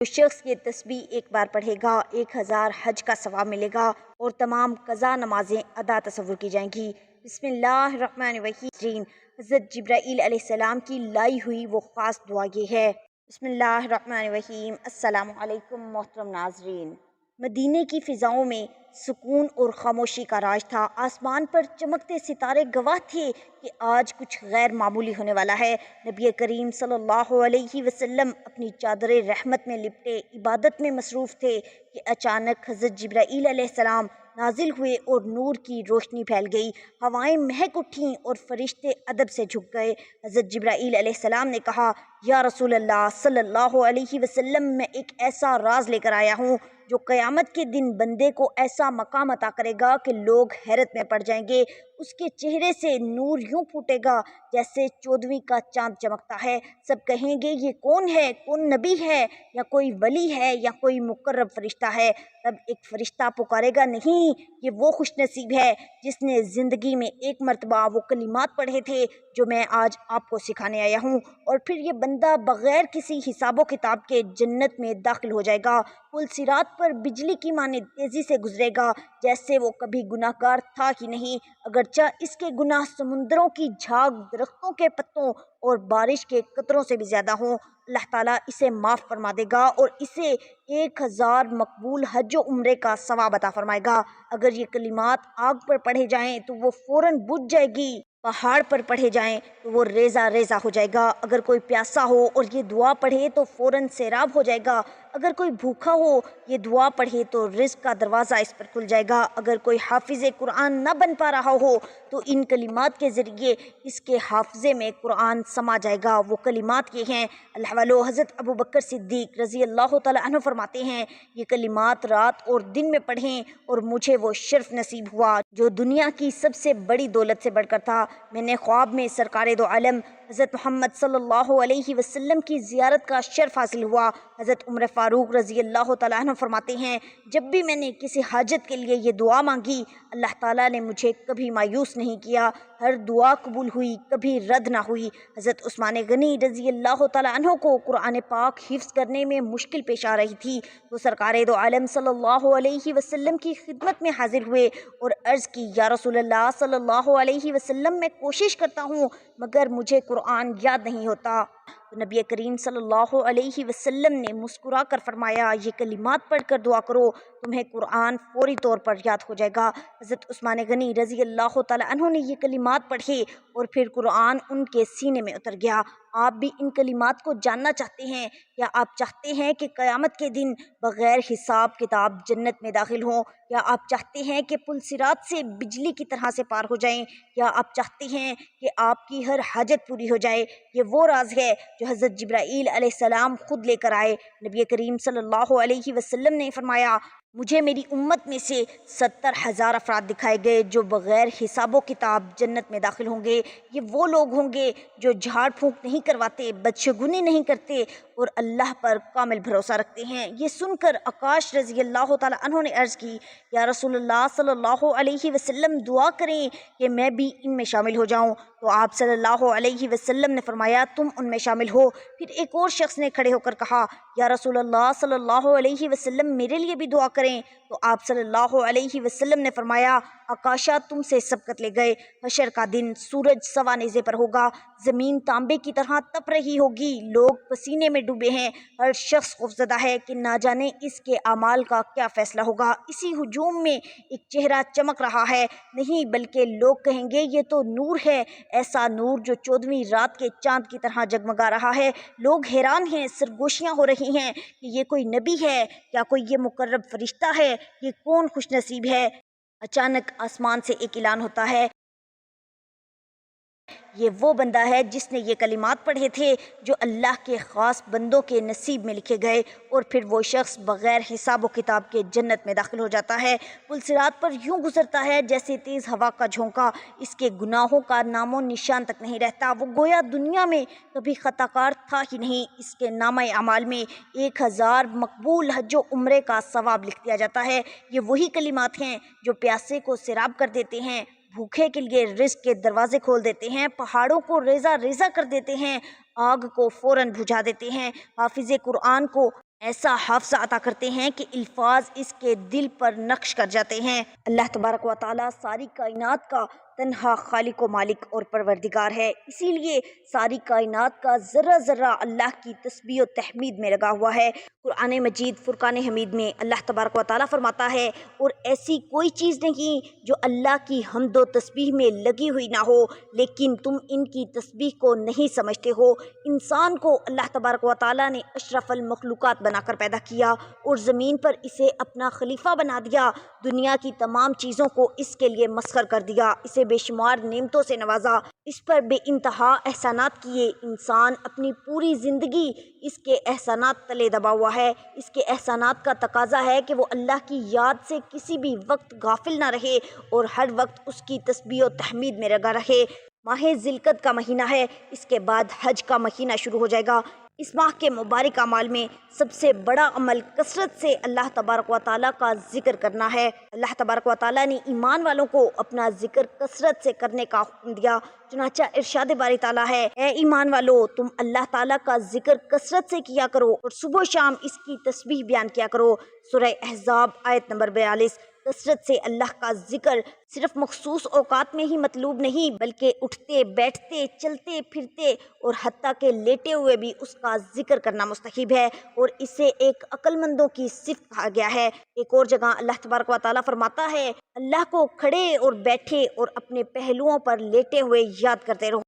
جو شخص یہ تسبیح ایک بار پڑھے گا 1000 حج کا ثواب ملے گا اور تمام قضا نمازیں ادا تصور کی جائیں گی۔ بسم اللہ الرحمن الرحیم۔ حضرت جبرائیل علیہ السلام کی لائی ہوئی وہ خاص دعا یہ ہے۔ بسم اللہ الرحمن الرحیم۔ السلام علیکم محترم ناظرین۔ مدینے کی فضاؤں میں سکون اور خاموشی کا راج تھا۔ آسمان پر چمکتے ستارے گواہ تھے کہ آج کچھ غیر معمولی ہونے والا ہے۔ نبی کریم صلی اللہ علیہ وسلم اپنی چادر رحمت میں لپٹے عبادت میں مصروف تھے کہ اچانک حضرت جبرائیل علیہ السلام نازل ہوئے اور نور کی روشنی پھیل گئی، ہوائیں مہک اٹھیں اور فرشتے ادب سے جھک گئے۔ حضرت جبرائیل علیہ السلام نے کہا، یا رسول اللہ صلی اللہ علیہ وسلم، میں ایک ایسا راز لے کر آیا ہوں جو قیامت کے دن بندے کو ایسا مقام عطا کرے گا کہ لوگ حیرت میں پڑ جائیں گے۔ اس کے چہرے سے نور یوں پھوٹے گا جیسے 14ویں کا چاند چمکتا ہے۔ سب کہیں گے یہ کون ہے؟ کون نبی ہے یا کوئی ولی ہے یا کوئی مقرب فرشتہ ہے؟ تب ایک فرشتہ پکارے گا، نہیں، یہ وہ خوش نصیب ہے جس نے زندگی میں ایک مرتبہ وہ کلمات پڑھے تھے جو میں آج آپ کو سکھانے آیا ہوں، اور پھر یہ بندہ بغیر کسی حساب و کتاب کے جنت میں داخل ہو جائے گا۔ پل صراط پر بجلی کی مانند تیزی سے گزرے گا جیسے وہ کبھی گناہ گار تھا ہی نہیں، اگرچہ اس کے گناہ سمندروں کی جھاگ، درختوں کے پتوں اور بارش کے قطروں سے بھی زیادہ ہوں۔ اللہ تعالیٰ اسے معاف فرما دے گا اور اسے 1000 مقبول حج و عمرے کا ثواب عطا فرمائے گا۔ اگر یہ کلمات آگ پر پڑھے جائیں تو وہ فوراً بجھ جائے گی، پہاڑ پر پڑھے جائیں تو وہ ریزہ ریزہ ہو جائے گا، اگر کوئی پیاسا ہو اور یہ دعا پڑھے تو فوراً سیراب ہو جائے گا، اگر کوئی بھوکا ہو یہ دعا پڑھے تو رزق کا دروازہ اس پر کھل جائے گا، اگر کوئی حافظ قرآن نہ بن پا رہا ہو تو ان کلمات کے ذریعے اس کے حافظے میں قرآن سما جائے گا۔ وہ کلمات یہ ہیں، اللہ والو حضرت ابوبکر صدیق رضی اللہ تعالیٰ عنہ فرماتے ہیں، یہ کلمات رات اور دن میں پڑھیں اور مجھے وہ شرف نصیب ہوا جو دنیا کی سب سے بڑی دولت سے بڑھ کر تھا۔ میں نے خواب میں سرکار دو عالم حضرت محمد صلی اللہ علیہ وسلم کی زیارت کا شرف حاصل ہوا۔ حضرت عمر فاروق رضی اللہ تعالیٰ عنہ فرماتے ہیں، جب بھی میں نے کسی حاجت کے لیے یہ دعا مانگی اللہ تعالیٰ نے مجھے کبھی مایوس نہیں کیا، ہر دعا قبول ہوئی، کبھی رد نہ ہوئی۔ حضرت عثمان غنی رضی اللہ تعالیٰ عنہ کو قرآن پاک حفظ کرنے میں مشکل پیش آ رہی تھی، وہ سرکار دو عالم صلی اللہ علیہ وسلم کی خدمت میں حاضر ہوئے اور عرض کی، یا رسول اللہ صلی اللہ علیہ وسلم، میں کوشش کرتا ہوں مگر مجھے قرآن یاد نہیں ہوتا۔ تو نبی کریم صلی اللہ علیہ وسلم نے مسکرا کر فرمایا، یہ کلمات پڑھ کر دعا کرو، تمہیں قرآن فوری طور پر یاد ہو جائے گا۔ حضرت عثمان غنی رضی اللہ تعالیٰ عنہ نے یہ کلمات پڑھے اور پھر قرآن ان کے سینے میں اتر گیا۔ آپ بھی ان کلمات کو جاننا چاہتے ہیں؟ یا آپ چاہتے ہیں کہ قیامت کے دن بغیر حساب کتاب جنت میں داخل ہوں؟ یا آپ چاہتے ہیں کہ پل صراط سے بجلی کی طرح سے پار ہو جائیں؟ یا آپ چاہتے ہیں کہ آپ کی ہر حاجت پوری ہو جائے؟ یہ وہ راز ہے جو حضرت جبرائیل علیہ السلام خود لے کر آئے۔ نبی کریم صلی اللہ علیہ وسلم نے فرمایا، مجھے میری امت میں سے 70,000 افراد دکھائے گئے جو بغیر حساب و کتاب جنت میں داخل ہوں گے۔ یہ وہ لوگ ہوں گے جو جھاڑ پھونک نہیں کرواتے، بدشگونی نہیں کرتے اور اللہ پر کامل بھروسہ رکھتے ہیں۔ یہ سن کر آکاش رضی اللہ تعالیٰ عنہ نے عرض کی، یا رسول اللہ صلی اللہ علیہ وسلم، دعا کریں کہ میں بھی ان میں شامل ہو جاؤں۔ تو آپ صلی اللہ علیہ وسلم نے فرمایا، تم ان میں شامل ہو۔ پھر ایک اور شخص نے کھڑے ہو کر کہا، یا رسول اللہ صلی اللہ علیہ وسلم، میرے لیے بھی دعا کریں۔ تو آپ صلی اللہ علیہ وسلم نے فرمایا، آکاشا تم سے سبقت لے گئے، حشر کا دن سورج سوا نیزے پر ہوگا، زمین تانبے کی طرح تپ رہی ہوگی، لوگ پسینے میں ڈوبے ہیں، ہر شخص خوفزدہ ہے کہ نہ جانے اس کے اعمال کا کیا فیصلہ ہوگا۔ اسی ہجوم میں ایک چہرہ چمک رہا ہے، نہیں بلکہ لوگ کہیں گے یہ تو نور ہے، ایسا نور جو 14ویں رات کے چاند کی طرح جگمگا رہا ہے۔ لوگ حیران ہیں، سرگوشیاں ہو رہی ہیں کہ یہ کوئی نبی ہے، کیا کوئی یہ مقرب فرشتہ ہے، یہ کون خوش نصیب ہے؟ اچانک آسمان سے ایک اعلان ہوتا ہے، یہ وہ بندہ ہے جس نے یہ کلمات پڑھے تھے جو اللہ کے خاص بندوں کے نصیب میں لکھے گئے، اور پھر وہ شخص بغیر حساب و کتاب کے جنت میں داخل ہو جاتا ہے۔ پل صراط پر یوں گزرتا ہے جیسے تیز ہوا کا جھونکا، اس کے گناہوں کا نام و نشان تک نہیں رہتا، وہ گویا دنیا میں کبھی خطا کار تھا ہی نہیں۔ اس کے نامہ اعمال میں 1000 مقبول حج و عمرے کا ثواب لکھ دیا جاتا ہے۔ یہ وہی کلمات ہیں جو پیاسے کو سیراب کر دیتے ہیں، بھوکے کے لیے رزق کے دروازے کھول دیتے ہیں، پہاڑوں کو ریزہ ریزہ کر دیتے ہیں، آگ کو فوراً بجھا دیتے ہیں، حافظ قرآن کو ایسا حافظہ عطا کرتے ہیں کہ الفاظ اس کے دل پر نقش کر جاتے ہیں۔ اللہ تبارک و تعالیٰ ساری کائنات کا تنہا خالق و مالک اور پروردگار ہے، اسی لیے ساری کائنات کا ذرہ ذرہ اللہ کی تسبیح و تحمید میں لگا ہوا ہے۔ قرآن مجید فرقان حمید میں اللہ تبارک و تعالیٰ فرماتا ہے، اور ایسی کوئی چیز نہیں جو اللہ کی حمد و تسبیح میں لگی ہوئی نہ ہو، لیکن تم ان کی تسبیح کو نہیں سمجھتے ہو۔ انسان کو اللہ تبارک و تعالیٰ نے اشرف المخلوقات بنا کر پیدا کیا اور زمین پر اسے اپنا خلیفہ بنا دیا، دنیا کی تمام چیزوں کو اس کے لیے مسخر کر دیا، اسے بے شمار نعمتوں سے نوازا، اس پر بے انتہا احسانات کیے۔ انسان اپنی پوری زندگی اس کے احسانات تلے دبا ہوا ہے۔ اس کے احسانات کا تقاضا ہے کہ وہ اللہ کی یاد سے کسی بھی وقت غافل نہ رہے اور ہر وقت اس کی تسبیح و تحمید میں لگا رہے۔ ماہ ذی القعدہ کا مہینہ ہے، اس کے بعد حج کا مہینہ شروع ہو جائے گا۔ اس ماہ کے مبارک اعمال میں سب سے بڑا عمل کثرت سے اللہ تبارک و تعالیٰ کا ذکر کرنا ہے۔ اللہ تبارک و تعالیٰ نے ایمان والوں کو اپنا ذکر کثرت سے کرنے کا حکم دیا، چنانچہ ارشاد باری تعالیٰ ہے، اے ایمان والو، تم اللہ تعالیٰ کا ذکر کثرت سے کیا کرو اور صبح و شام اس کی تسبیح بیان کیا کرو۔ سورہ احزاب آیت نمبر 42۔ کثرت سے اللہ کا ذکر صرف مخصوص اوقات میں ہی مطلوب نہیں، بلکہ اٹھتے بیٹھتے چلتے پھرتے اور حتیٰ کہ لیٹے ہوئے بھی اس کا ذکر کرنا مستحب ہے، اور اسے ایک عقل مندوں کی صفت کہا گیا ہے۔ ایک اور جگہ اللہ تبارک و تعالیٰ فرماتا ہے، اللہ کو کھڑے اور بیٹھے اور اپنے پہلوؤں پر لیٹے ہوئے یاد کرتے رہو۔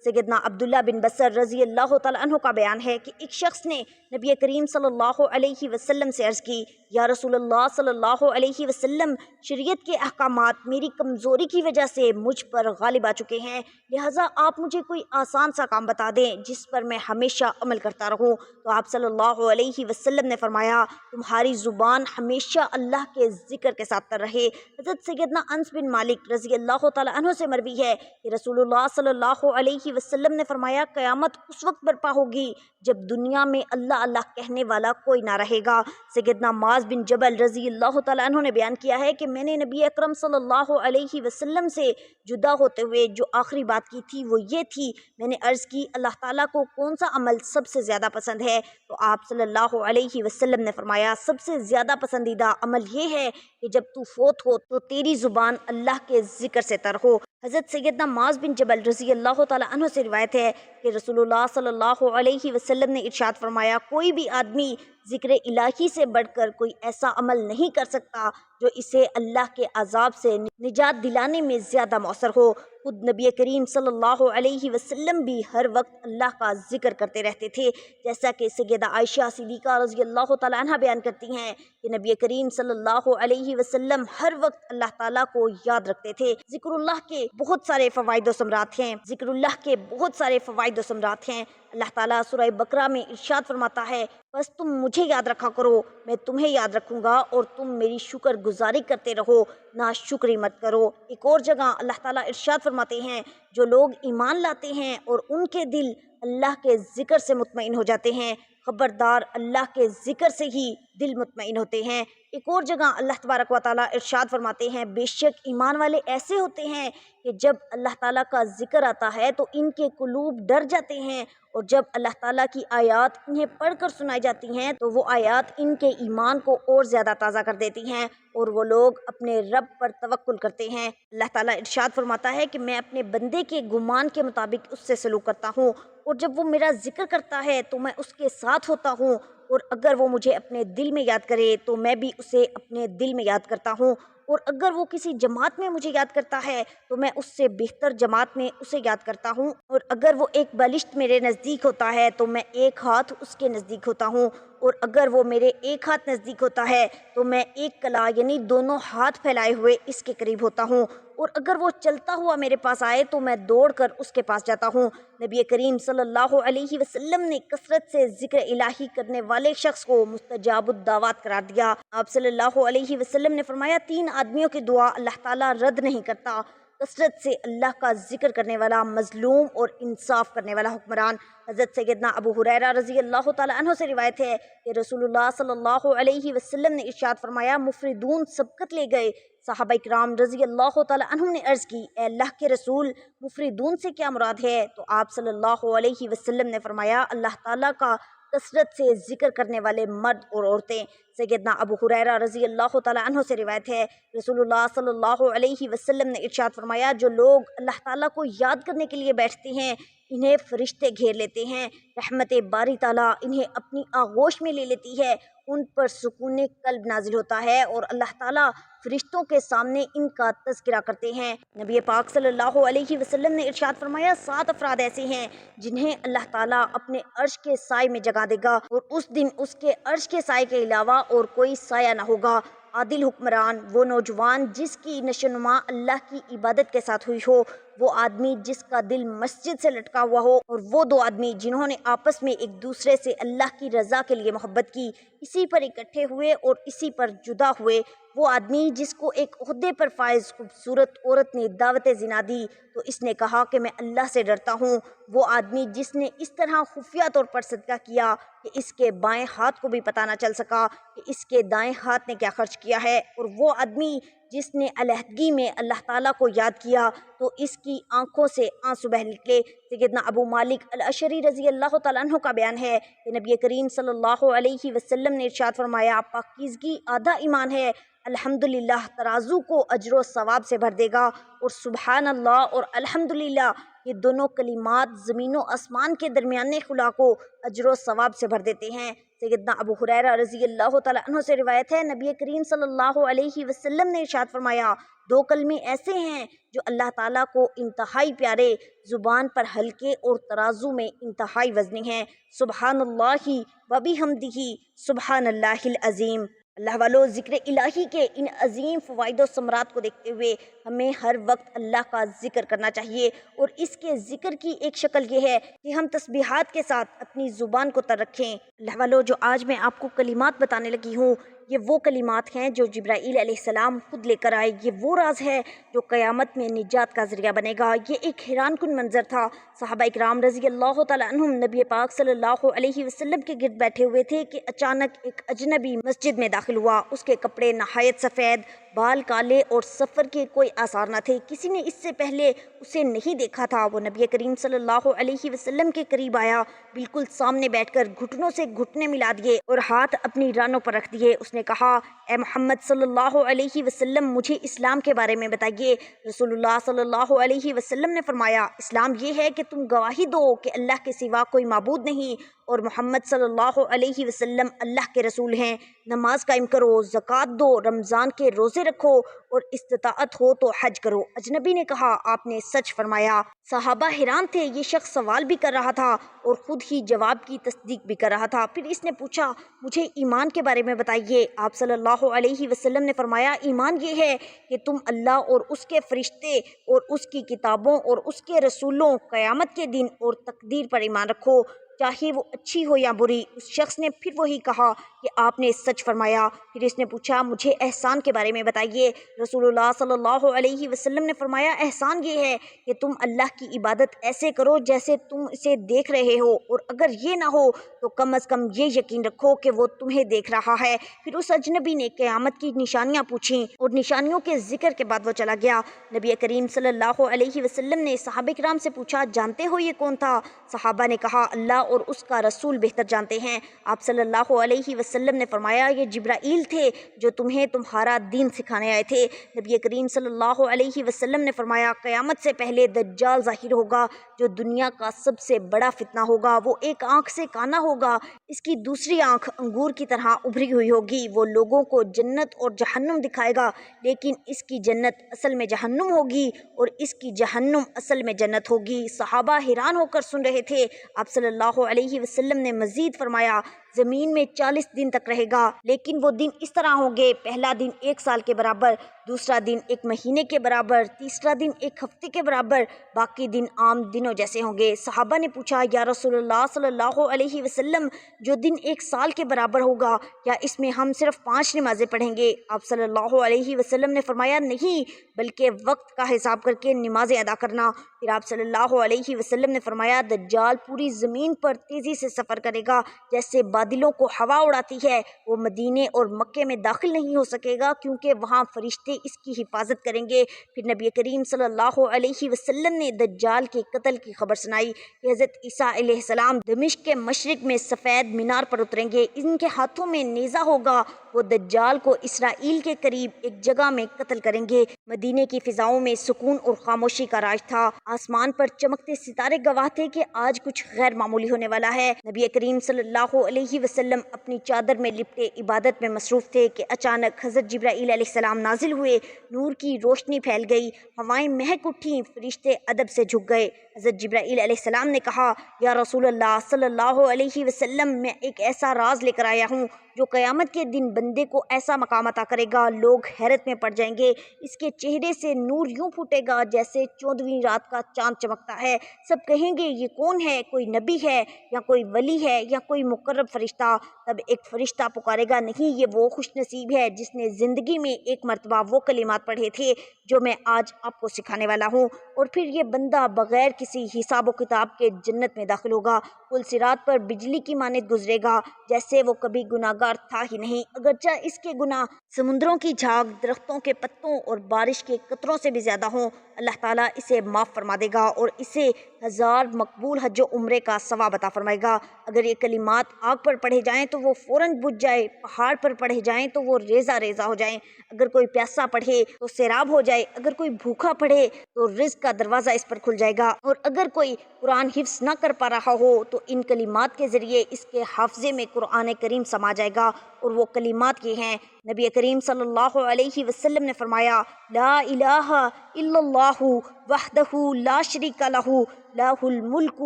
سیدنا عبداللہ بن بصر رضی اللہ تعالیٰ عنہ کا بیان ہے کہ ایک شخص نے نبی کریم صلی اللہ علیہ وسلم سے عرض کی، یا رسول اللہ صلی اللہ علیہ وسلم، شریعت کے احکامات میری کمزوری کی وجہ سے مجھ پر غالب آ چکے ہیں، لہٰذا آپ مجھے کوئی آسان سا کام بتا دیں جس پر میں ہمیشہ عمل کرتا رہوں۔ تو آپ صلی اللہ علیہ وسلم نے فرمایا، تمہاری زبان ہمیشہ اللہ کے ذکر کے ساتھ تر رہے۔ حضرت سیدنا انس بن مالک رضی اللہ تعالیٰ عنہ سے مروی ہے کہ رسول اللہ صلی اللہ علیہ وسلم نے فرمایا، قیامت اس وقت برپا ہوگی جب دنیا میں اللہ اللہ کہنے والا کوئی نہ رہے گا۔ سیدنا معاذ بن جبل رضی اللہ تعالیٰ عنہ نے بیان کیا ہے کہ میں نے نبی اکرم صلی اللہ علیہ وسلم سے جدا ہوتے ہوئے جو آخری بات کی تھی وہ یہ تھی، میں نے عرض کی، اللہ تعالیٰ کو کون سا عمل سب سے زیادہ پسند ہے؟ تو آپ صلی اللہ علیہ وسلم نے فرمایا، سب سے زیادہ پسندیدہ عمل یہ ہے کہ جب تو فوت ہو تو تیری زبان اللہ کے ذکر سے تر ہو۔ حضرت سیدنا معاذ بن جبل رضی اللہ تعالیٰ عنہ سے روایت ہے کہ رسول اللہ صلی اللہ علیہ وسلم نے ارشاد فرمایا، کوئی بھی آدمی ذکر الہی سے بڑھ کر کوئی ایسا عمل نہیں کر سکتا جو اسے اللہ کے عذاب سے نجات دلانے میں زیادہ مؤثر ہو۔ خود نبی کریم صلی اللہ علیہ وسلم بھی ہر وقت اللہ کا ذکر کرتے رہتے تھے، جیسا کہ سیدہ عائشہ صدیقہ رضی اللہ تعالیٰ عنہ بیان کرتی ہیں کہ نبی کریم صلی اللہ علیہ وسلم ہر وقت اللہ تعالیٰ کو یاد رکھتے تھے۔ ذکر اللہ کے بہت سارے فوائد و ثمرات ہیں، ذکر اللہ کے بہت سارے فوائد و ثمرات ہیں۔ اللہ تعالیٰ سورہ بقرہ میں ارشاد فرماتا ہے، بس تم مجھے یاد رکھا کرو، میں تمہیں یاد رکھوں گا، اور تم میری شکر گزاری کرتے رہو، نا شکری مت کرو۔ ایک اور جگہ اللہ تعالیٰ ارشاد فرماتے ہیں، جو لوگ ایمان لاتے ہیں اور ان کے دل اللہ کے ذکر سے مطمئن ہو جاتے ہیں، خبردار اللہ کے ذکر سے ہی دل مطمئن ہوتے ہیں۔ ایک اور جگہ اللہ تبارک و تعالیٰ ارشاد فرماتے ہیں، بے شک ایمان والے ایسے ہوتے ہیں کہ جب اللہ تعالیٰ کا ذکر آتا ہے تو ان کے قلوب ڈر جاتے ہیں، اور جب اللہ تعالیٰ کی آیات انہیں پڑھ کر سنائی جاتی ہیں تو وہ آیات ان کے ایمان کو اور زیادہ تازہ کر دیتی ہیں، اور وہ لوگ اپنے رب پر توکل کرتے ہیں۔ اللہ تعالیٰ ارشاد فرماتا ہے کہ میں اپنے بندے کے گمان کے مطابق اس سے سلوک کرتا ہوں، اور جب وہ میرا ذکر کرتا ہے تو میں اس کے ساتھ ہوتا ہوں، اور اگر وہ مجھے اپنے دل میں یاد کرے تو میں بھی اسے اپنے دل میں یاد کرتا ہوں، اور اگر وہ کسی جماعت میں مجھے یاد کرتا ہے تو میں اس سے بہتر جماعت میں اسے یاد کرتا ہوں، اور اگر وہ ایک بالشت میرے نزدیک ہوتا ہے تو میں ایک ہاتھ اس کے نزدیک ہوتا ہوں، اور اگر وہ میرے ایک ہاتھ نزدیک ہوتا ہے تو میں ایک کلا یعنی دونوں ہاتھ پھیلائے ہوئے اس کے قریب ہوتا ہوں، اور اگر وہ چلتا ہوا میرے پاس آئے تو میں دوڑ کر اس کے پاس جاتا ہوں۔ نبی کریم صلی اللہ علیہ وسلم نے کثرت سے ذکر الہی کرنے والے شخص کو مستجاب الدعوات قرار دیا۔ آپ صلی اللہ علیہ وسلم نے فرمایا، 3 آدمیوں کی دعا اللہ تعالیٰ رد نہیں کرتا، کثرت سے اللہ کا ذکر کرنے والا، مظلوم اور انصاف کرنے والا حکمران۔ حضرت سیدنا ابو ہریرہ رضی اللہ تعالیٰ عنہ سے روایت ہے کہ رسول اللہ صلی اللہ علیہ وسلم نے ارشاد فرمایا، مفردون سبقت لے گئے، صحابہ کرام رضی اللہ تعالی عنہم نے عرض کی، اے اللہ کے رسول، مفردون سے کیا مراد ہے؟ تو آپ صلی اللہ علیہ وسلم نے فرمایا، اللہ تعالیٰ کا کثرت سے ذکر کرنے والے مرد اور عورتیں۔ سیدنا ابو ہریرہ رضی اللہ تعالیٰ عنہ سے روایت ہے، رسول اللہ صلی اللہ علیہ وسلم نے ارشاد فرمایا، جو لوگ اللہ تعالیٰ کو یاد کرنے کے لیے بیٹھتے ہیں انہیں فرشتے گھیر لیتے ہیں، رحمت باری تعالیٰ انہیں اپنی آغوش میں لے لیتی ہے، ان پر سکون قلب نازل ہوتا ہے اور اللہ تعالیٰ فرشتوں کے سامنے ان کا تذکرہ کرتے ہیں۔ نبی پاک صلی اللہ علیہ وسلم نے ارشاد فرمایا، 7 افراد ایسے ہیں جنہیں اللہ تعالیٰ اپنے عرش کے سائے میں جگہ دے گا اور اس دن اس کے عرش کے سائے کے علاوہ اور کوئی سایہ نہ ہوگا۔ عادل حکمران، وہ نوجوان جس کی نشوونما اللہ کی عبادت کے ساتھ ہوئی ہو، وہ آدمی جس کا دل مسجد سے لٹکا ہوا ہو، اور وہ 2 آدمی جنہوں نے آپس میں ایک دوسرے سے اللہ کی رضا کے لیے محبت کی، اسی پر اکٹھے ہوئے اور اسی پر جدا ہوئے، وہ آدمی جس کو ایک عہدے پر فائز خوبصورت عورت نے دعوت زنا دی تو اس نے کہا کہ میں اللہ سے ڈرتا ہوں، وہ آدمی جس نے اس طرح خفیہ طور پر صدقہ کیا کہ اس کے بائیں ہاتھ کو بھی پتہ نہ چل سکا کہ اس کے دائیں ہاتھ نے کیا خرچ کیا ہے، اور وہ آدمی جس نے علیحدگی میں اللہ تعالیٰ کو یاد کیا تو اس کی آنکھوں سے آنسو بہہ نکلے۔ سیدنا ابو مالک الاشعری رضی اللہ تعالیٰ عنہ کا بیان ہے کہ نبی کریم صلی اللہ علیہ وسلم نے ارشاد فرمایا، پاکیزگی آدھا ایمان ہے، الحمدللہ ترازو کو اجر و ثواب سے بھر دے گا، اور سبحان اللہ اور الحمدللہ یہ دونوں کلمات زمین و آسمان کے درمیانے خلا کو اجر و ثواب سے بھر دیتے ہیں۔ سیدنا ابو ہریرہ رضی اللہ تعالیٰ عنہ سے روایت ہے، نبی کریم صلی اللہ علیہ وسلم نے ارشاد فرمایا، 2 کلمے ایسے ہیں جو اللہ تعالیٰ کو انتہائی پیارے، زبان پر ہلکے اور ترازو میں انتہائی وزنی ہیں، سبحان اللہ و بحمدہ سبحان اللہ العظیم۔ اللہ والو، ذکر الہی کے ان عظیم فوائد و ثمرات کو دیکھتے ہوئے ہمیں ہر وقت اللہ کا ذکر کرنا چاہیے، اور اس کے ذکر کی ایک شکل یہ ہے کہ ہم تسبیحات کے ساتھ اپنی زبان کو تر رکھیں۔ اللہ والو، جو آج میں آپ کو کلمات بتانے لگی ہوں یہ وہ کلمات ہیں جو جبرائیل علیہ السلام خود لے کر آئے، یہ وہ راز ہے جو قیامت میں نجات کا ذریعہ بنے گا۔ یہ ایک حیران کن منظر تھا، صحابہ اکرام رضی اللہ تعالیٰ عنہم نبی پاک صلی اللہ علیہ وسلم کے گرد بیٹھے ہوئے تھے کہ اچانک ایک اجنبی مسجد میں داخل ہوا، اس کے کپڑے نہایت سفید، بال کالے اور سفر کے کوئی آثار نہ تھے، کسی نے اس سے پہلے اسے نہیں دیکھا تھا۔ وہ نبی کریم صلی اللہ علیہ وسلم کے قریب آیا، بالکل سامنے بیٹھ کر گھٹنوں سے گھٹنے ملا دیے اور ہاتھ اپنی رانوں پر رکھ دیے۔ اس نے کہا، اے محمد صلی اللہ علیہ وسلم، مجھے اسلام کے بارے میں بتائیے۔ رسول اللہ صلی اللہ علیہ وسلم نے فرمایا، اسلام یہ ہے کہ تم گواہی دو کہ اللہ کے سوا کوئی معبود نہیں اور محمد صلی اللہ علیہ وسلم اللہ کے رسول ہیں، نماز قائم کرو، زکوٰۃ دو، رمضان کے روزے رکھو اور استطاعت ہو تو حج کرو۔ اجنبی نے کہا، آپ نے سچ فرمایا۔ صحابہ حیران تھے، یہ شخص سوال بھی کر رہا تھا اور خود ہی جواب کی تصدیق بھی کر رہا تھا۔ پھر اس نے پوچھا، مجھے ایمان کے بارے میں بتائیے۔ آپ صلی اللہ علیہ وسلم نے فرمایا، ایمان یہ ہے کہ تم اللہ اور اس کے فرشتے اور اس کی کتابوں اور اس کے رسولوں، قیامت کے دن اور تقدیر پر ایمان رکھو، چاہے وہ اچھی ہو یا بری۔ اس شخص نے پھر وہی کہا کہ آپ نے سچ فرمایا۔ پھر اس نے پوچھا، مجھے احسان کے بارے میں بتائیے۔ رسول اللہ صلی اللہ علیہ وسلم نے فرمایا، احسان یہ ہے کہ تم اللہ کی عبادت ایسے کرو جیسے تم اسے دیکھ رہے ہو، اور اگر یہ نہ ہو تو کم از کم یہ یقین رکھو کہ وہ تمہیں دیکھ رہا ہے۔ پھر اس اجنبی نے قیامت کی نشانیاں پوچھیں اور نشانیوں کے ذکر کے بعد وہ چلا گیا۔ نبی کریم صلی اللہ علیہ وسلم نے صحابہ کرام سے پوچھا، جانتے ہو یہ کون تھا؟ صحابہ نے کہا، اللہ اور اس کا رسول بہتر جانتے ہیں۔ آپ صلی اللہ علیہ وسلم نے فرمایا، یہ جبرائیل تھے جو تمہیں تمہارا دین سکھانے آئے تھے۔ نبی کریم صلی اللہ علیہ وسلم نے فرمایا، قیامت سے پہلے دجال ظاہر ہوگا جو دنیا کا سب سے بڑا فتنہ ہوگا۔ وہ ایک آنکھ سے کانا ہوگا، اس کی دوسری آنکھ انگور کی طرح ابھری ہوئی ہوگی۔ وہ لوگوں کو جنت اور جہنم دکھائے گا، لیکن اس کی جنت اصل میں جہنم ہوگی اور اس کی جہنم اصل میں جنت ہوگی۔ صحابہ حیران ہو کر سن رہے تھے۔ آپ صلی اللہ علیہ وسلم نے مزید فرمایا، زمین میں 40 دن تک رہے گا، لیکن وہ دن اس طرح ہوں گے، پہلا دن 1 سال کے برابر، دوسرا دن 1 مہینے کے برابر، تیسرا دن 1 ہفتے کے برابر، باقی دن عام دنوں جیسے ہوں گے۔ صحابہ نے پوچھا، یا رسول اللہ صلی اللہ علیہ وسلم، جو دن 1 سال کے برابر ہوگا کیا اس میں ہم صرف 5 نمازیں پڑھیں گے؟ آپ صلی اللہ علیہ وسلم نے فرمایا، نہیں، بلکہ وقت کا حساب کر کے نمازیں ادا کرنا۔ پھر آپ صلی اللہ علیہ وسلم نے فرمایا، دجال پوری زمین پر تیزی سے سفر کرے گا جیسے بادلوں کو ہوا اڑاتی ہے، وہ مدینے اور مکے میں داخل نہیں ہو سکے گا کیونکہ وہاں فرشتے اس کی حفاظت کریں گے۔ پھر نبی کریم صلی اللہ علیہ وسلم نے دجال کے قتل کی خبر سنائی کہ حضرت عیسیٰ علیہ السلام دمشق کے مشرق میں سفید مینار پر اتریں گے، ان کے ہاتھوں میں نیزہ ہوگا، وہ دجال کو اسرائیل کے قریب ایک جگہ میں قتل کریں گے۔ مدینے کی فضاؤں میں سکون اور خاموشی کا راج تھا، آسمان پر چمکتے ستارے گواہ تھے کہ آج کچھ غیر معمولی ہونے والا ہے۔ نبی کریم صلی اللہ علیہ وسلم اپنی چادر میں لپٹے عبادت میں مصروف تھے کہ اچانک حضرت جبرائیل علیہ السلام نازل ہوئے، نور کی روشنی پھیل گئی، ہوائیں مہک اٹھیں، فرشتے ادب سے جھک گئے۔ حضرت جبرائیل علیہ السلام نے کہا، یا رسول اللہ صلی اللہ علیہ وسلم، میں ایک ایسا راز لے کر آیا ہوں جو قیامت کے دن بندے کو ایسا مقام عطا کرے گا، لوگ حیرت میں پڑ جائیں گے، اس کے چہرے سے نور یوں پھوٹے گا جیسے 14ویں رات کا چاند چمکتا ہے، سب کہیں گے یہ کون ہے، کوئی نبی ہے یا کوئی ولی ہے یا کوئی مقرب فرشتہ؟ تب ایک فرشتہ پکارے گا، نہیں، یہ وہ خوش نصیب ہے جس نے زندگی میں ایک مرتبہ وہ کلمات پڑھے تھے جو میں آج آپ کو سکھانے والا ہوں، اور پھر یہ بندہ بغیر کسی حساب و کتاب کے جنت میں داخل ہوگا، پل صراط پر بجلی کی مانند گزرے گا جیسے وہ کبھی گناہگار تھا ہی نہیں، اگرچہ اس کے گناہ سمندروں کی جھاگ، درختوں کے پتوں اور بارش کے قطروں سے بھی زیادہ ہوں، اللہ تعالیٰ اسے معاف فرما دے گا اور اسے 1000 مقبول حج و عمرے کا ثواب عطا فرمائے گا۔ اگر یہ کلمات آگ پر پڑھے جائیں تو وہ فوراً بجھ جائے، پہاڑ پر پڑھے جائیں تو وہ ریزہ ریزہ ہو جائیں، اگر کوئی پیاسا پڑھے تو سیراب ہو جائے، اگر کوئی بھوکا پڑھے تو رزق کا دروازہ اس پر کھل جائے گا، اور اگر کوئی قرآن حفظ نہ کر پا رہا ہو تو ان کلمات کے ذریعے اس کے حافظے میں قرآن کریم سما جائے گا، اور وہ کلمات یہ ہیں۔ نبی کریم صلی اللہ علیہ وسلم نے فرمایا، لا الہ الا اللہ وحدہ لا شریک لہ، لہ الملک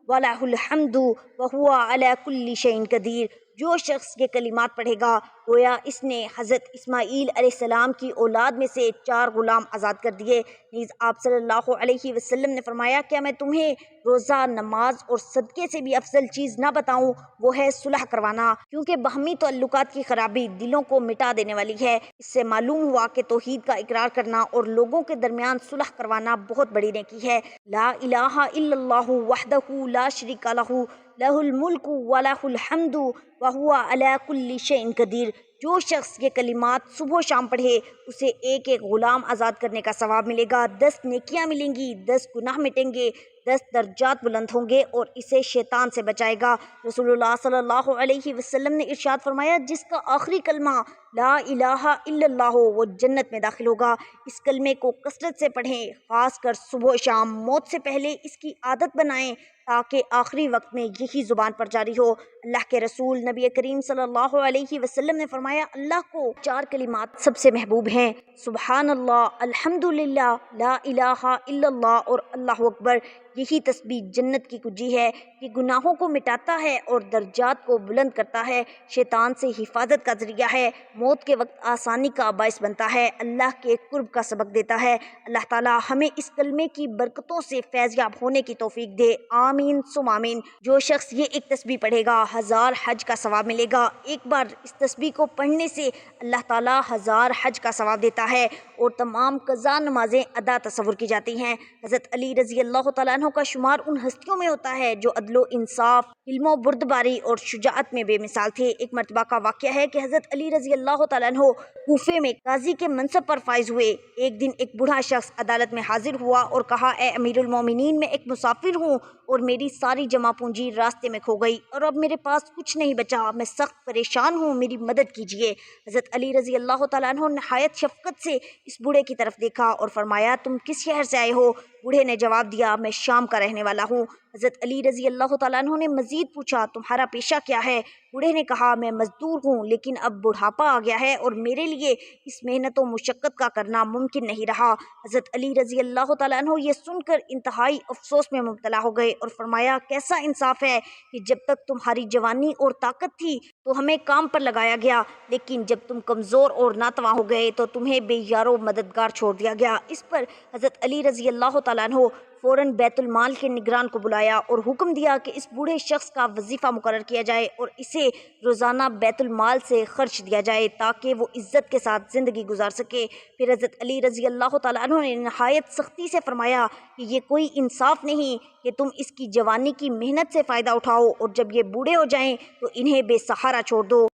ولہ الحمد وہو علی کل شیء قدیر۔ جو شخص یہ کلمات پڑھے گا گویا اس نے حضرت اسماعیل علیہ السلام کی اولاد میں سے 4 غلام آزاد کر دیے۔ نیز آپ صلی اللہ علیہ وسلم نے فرمایا، کیا میں تمہیں روزہ، نماز اور صدقے سے بھی افضل چیز نہ بتاؤں؟ وہ ہے صلح کروانا، کیونکہ باہمی تعلقات کی خرابی دلوں کو مٹا دینے والی ہے۔ اس سے معلوم ہوا کہ توحید کا اقرار کرنا اور لوگوں کے درمیان صلح کروانا بہت بڑی نیکی ہے۔ لا الہ الا اللہ وحدہ لا شریک لہ، لہ الملک ولہ الحمد وہو علی کل شیء قدیر۔ جو شخص یہ کلمات صبح و شام پڑھے اسے ایک ایک غلام آزاد کرنے کا ثواب ملے گا، 10 نیکیاں ملیں گی، 10 گناہ مٹیں گے، 10 درجات بلند ہوں گے، اور اسے شیطان سے بچائے گا۔ رسول اللہ صلی اللہ علیہ وسلم نے ارشاد فرمایا، جس کا آخری کلمہ لا الہ الا اللہ ہو وہ جنت میں داخل ہوگا۔ اس کلمے کو کثرت سے پڑھیں، خاص کر صبح و شام، موت سے پہلے اس کی عادت بنائیں تاکہ آخری وقت میں یہی زبان پر جاری ہو۔ اللہ کے رسول نبی کریم صلی اللہ علیہ وسلم نے فرمایا، اللہ کو 4 کلمات سب سے محبوب ہیں، سبحان اللہ، الحمدللہ، لا الہ الا اللہ اور اللہ اکبر۔ یہی تسبیح جنت کی کنجی ہے کہ گناہوں کو مٹاتا ہے اور درجات کو بلند کرتا ہے، شیطان سے حفاظت کا ذریعہ ہے، موت کے وقت آسانی کا باعث بنتا ہے، اللہ کے قرب کا سبق دیتا ہے۔ اللہ تعالی ہمیں اس کلمے کی برکتوں سے فیض یاب ہونے کی توفیق دے، آمین ثم آمین۔ جو شخص یہ ایک تسبیح پڑھے گا 1000 حج کا ثواب ملے گا۔ ایک بار اس تسبیح کو پڑھنے سے اللہ تعالی 1000 حج کا ثواب دیتا ہے اور تمام قضا نمازیں ادا تصور کی جاتی ہیں۔ حضرت علی رضی اللہ تعالیٰ عنہ کا شمار ان ہستیوں میں ہوتا ہے جو عدل و انصاف، علم و بردباری اور شجاعت میں بے مثال تھے۔ ایک مرتبہ کا واقعہ ہے کہ حضرت علی رضی اللہ تعالیٰ عنہ کوفے میں قاضی کے منصب پر فائز ہوئے۔ ایک دن ایک بوڑھا شخص عدالت میں حاضر ہوا اور کہا، اے امیر المومنین، میں ایک مسافر ہوں اور میری ساری جمع پونجی راستے میں کھو گئی اور اب میرے پاس کچھ نہیں بچا، میں سخت پریشان ہوں، میری مدد کیجیے۔ حضرت علی رضی اللہ تعالیٰ عنہ نہایت شفقت سے اس بوڑھے کی طرف دیکھا اور فرمایا، تم کس شہر سے آئے ہو؟ بوڑھے نے جواب دیا، میں شام کا رہنے والا ہوں۔ حضرت علی رضی اللہ تعالیٰ عنہ نے مزید پوچھا، تمہارا پیشہ کیا ہے؟ بوڑھے نے کہا، میں مزدور ہوں، لیکن اب بڑھاپا آ گیا ہے اور میرے لیے اس محنت و مشقت کا کرنا ممکن نہیں رہا۔ حضرت علی رضی اللہ تعالیٰ عنہ یہ سن کر انتہائی افسوس میں مبتلا ہو گئے اور فرمایا، کیسا انصاف ہے کہ جب تک تمہاری جوانی اور طاقت تھی تو ہمیں کام پر لگایا گیا، لیکن جب تم کمزور اور ناتواں ہو گئے تو تمہیں بے یار و مددگار چھوڑ دیا گیا۔ اس پر حضرت علی رضی اللہ تعالیٰ عنہ فوراً بیت المال کے نگران کو بلایا اور حکم دیا کہ اس بوڑھے شخص کا وظیفہ مقرر کیا جائے اور اسے روزانہ بیت المال سے خرچ دیا جائے تاکہ وہ عزت کے ساتھ زندگی گزار سکے۔ پھر حضرت علی رضی اللہ تعالیٰ عنہ نے نہایت سختی سے فرمایا کہ یہ کوئی انصاف نہیں کہ تم اس کی جوانی کی محنت سے فائدہ اٹھاؤ اور جب یہ بوڑھے ہو جائیں تو انہیں بے سہارا چھوڑ دو۔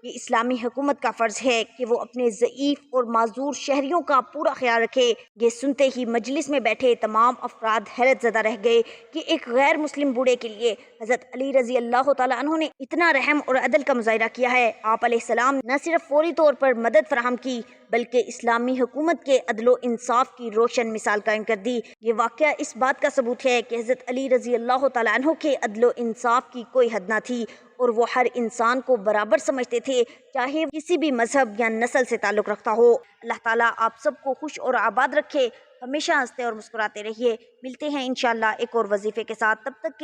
یہ اسلامی حکومت کا فرض ہے کہ وہ اپنے ضعیف اور معذور شہریوں کا پورا خیال رکھے۔ یہ سنتے ہی مجلس میں بیٹھے تمام افراد حیرت زدہ رہ گئے کہ ایک غیر مسلم بوڑھے کے لیے حضرت علی رضی اللہ تعالیٰ عنہ نے اتنا رحم اور عدل کا مظاہرہ کیا ہے۔ آپ علیہ السلام نہ صرف فوری طور پر مدد فراہم کی بلکہ اسلامی حکومت کے عدل و انصاف کی روشن مثال قائم کر دی۔ یہ واقعہ اس بات کا ثبوت ہے کہ حضرت علی رضی اللہ تعالیٰ عنہ کے عدل و انصاف کی کوئی حد نہ تھی اور وہ ہر انسان کو برابر سمجھتے تھے، چاہے کسی بھی مذہب یا نسل سے تعلق رکھتا ہو۔ اللہ تعالیٰ آپ سب کو خوش اور آباد رکھے، ہمیشہ ہنستے اور مسکراتے رہیے۔ ملتے ہیں انشاءاللہ ایک اور وظیفے کے ساتھ، تب تک کے